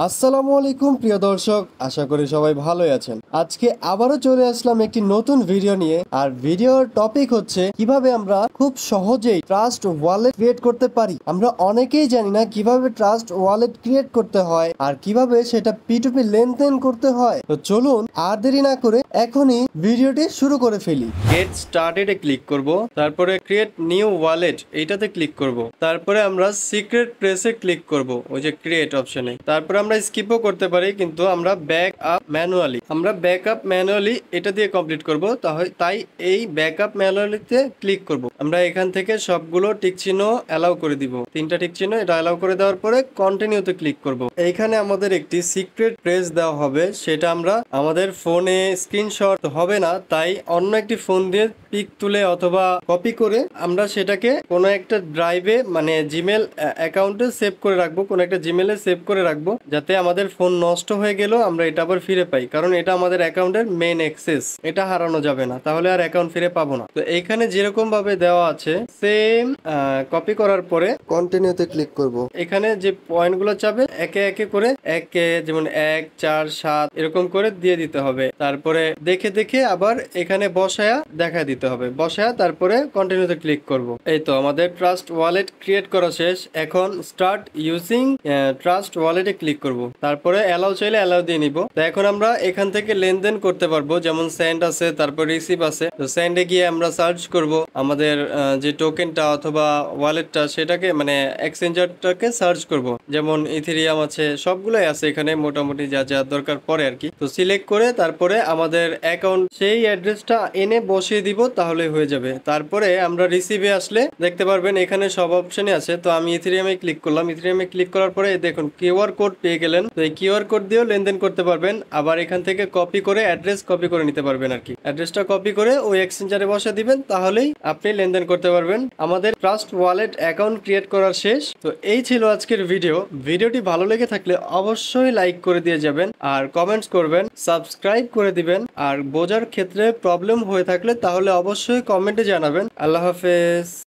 আসসালামু আলাইকুম প্রিয় দর্শক, আশা করি সবাই ভালোই আছেন। আজকে আবারও চলে আসলাম একটি নতুন ভিডিও নিয়ে। আর ভিডিওর টপিক হচ্ছে কিভাবে আমরা খুব সহজেই ট্রাস্ট ওয়ালেট ক্রিয়েট করতে পারি। আমরা অনেকেই জানি না কিভাবে ট্রাস্ট ওয়ালেট ক্রিয়েট করতে হয় আর কিভাবে সেটা P2P লেনদেন করতে হয়। তো চলুন আর দেরি না করে এখনই ভিডিওটি শুরু করে ফেলি। গেট স্টার্টেড এ ক্লিক করব, তারপরে ক্রিয়েট নিউ ওয়ালেট এইটাতে ক্লিক করব, তারপরে আমরা সিক্রেট প্রেসে ক্লিক করব ওই যে ক্রিয়েট অপশনে। তারপরে আমরা স্কিপও করতে পারি, কিন্তু আমরা ব্যাক আপ ম্যানুয়ালি এটা দিয়ে কমপ্লিট করব। তাই এই ব্যাক আপ ম্যানুয়ালিতে ক্লিক করব। আমরা এখান থেকে সবগুলো টিক চিহ্ন অ্যালাউ করে দিব, 3টা টিক চিহ্ন এটা অ্যালাউ করে দেওয়ার পরে কন্টিনিউতে ক্লিক করব। এইখানে আমাদের একটি সিক্রেট প্রেস দেওয়া হবে, সেটা আমরা আমাদের ফোনে স্ক্রিনশট হবে না, তাই অন্য একটি ফোন দিয়ে পিক তুলে অথবা কপি করে আমরা সেটাকে কোনো একটা ড্রাইভে মানে জিমেল অ্যাকাউন্টে সেভ করে রাখবো, কোনো একটা জিমেলে সেভ করে রাখবো, যাতে আমাদের ফোন নষ্ট হয়ে গেলেও আমরা এটা আবার ফিরে পাই। কারণ এটা আমাদের অ্যাকাউন্টের মেইন অ্যাক্সেস, এটা হারানো যাবে না, তাহলে আর অ্যাকাউন্ট ফিরে পাবো না। তো এইখানে যেরকম ভাবে দেওয়া আছে সেম কপি করার পরে কন্টিনিউতে ক্লিক করব। এখানে যে পয়েন্টগুলো চাবে একে একে করে যেমন 1 4 7 এরকম করে দিয়ে দিতে হবে। তারপরে দেখে দেখে আবার এখানে বসায়া দেখা দিতে হবে, বসায়া তারপরে কন্টিনিউতে ক্লিক করব। এই তো আমাদের ট্রাস্ট ওয়ালেট ক্রিয়েট করা শেষ। এখন স্টার্ট ইউজিং ট্রাস্ট ওয়ালেটে ক্লিক করব, তারপরে অ্যালাউ চাইলে অ্যালাউ দিয়ে নিব। তো এখন আমরা এখান থেকে লেনদেন করতে পারবো, যেমন সেন্ড আছে, তারপর রিসিভ আছে। তো সেন্ডে গিয়ে আমরা সার্চ করব আমাদের যে টোকেনটা অথবা ওয়ালেটটা, সেটাকে মানে এক্সচেঞ্জারটাকে সার্চ করব। যেমন ইথেরিয়াম আছে, সবগুলোই আছে এখানে মোটামুটি যা যা দরকার পড়ে আর কি। তো সিলেক্ট করে তারপরে আমাদের অ্যাকাউন্ট সেই অ্যাড্রেসটা এনে বসিয়ে দিব, তাহলে হয়ে যাবে। তারপরে আমরা রিসিভে আসলে দেখতে পারবেন এখানে সব অপশনই আছে। তো আমি ইথেরিয়ামে ক্লিক করলাম, ইথেরিয়ামে ক্লিক করার পরে দেখুন কিউআর কোড পেয়ে গেলেন। তো এই কিউআর কোড দিয়েও লেনদেন করতে পারবেন। আবার এখান থেকে কপি করে অ্যাড্রেস কপি করে নিতে পারবেন আর কি। অ্যাড্রেসটা কপি করে ওই এক্সচেঞ্জারে বসে দিবেন, তাহলেই আপনি লেনদেন করতে পারবেন। আমাদের ট্রাস্ট ওয়ালেট অ্যাকাউন্ট ক্রিয়েট করার শেষ। তো এই ছিল আজকের ভিডিওটি ভালো লেগে থাকলে অবশ্যই লাইক করে দিয়ে যাবেন আর কমেন্টস করবেন, সাবস্ক্রাইব করে দিবেন। আর বোঝার ক্ষেত্রে প্রবলেম হয়ে থাকলে তাহলে অবশ্যই কমেন্টে জানাবেন। আল্লাহ হাফেজ।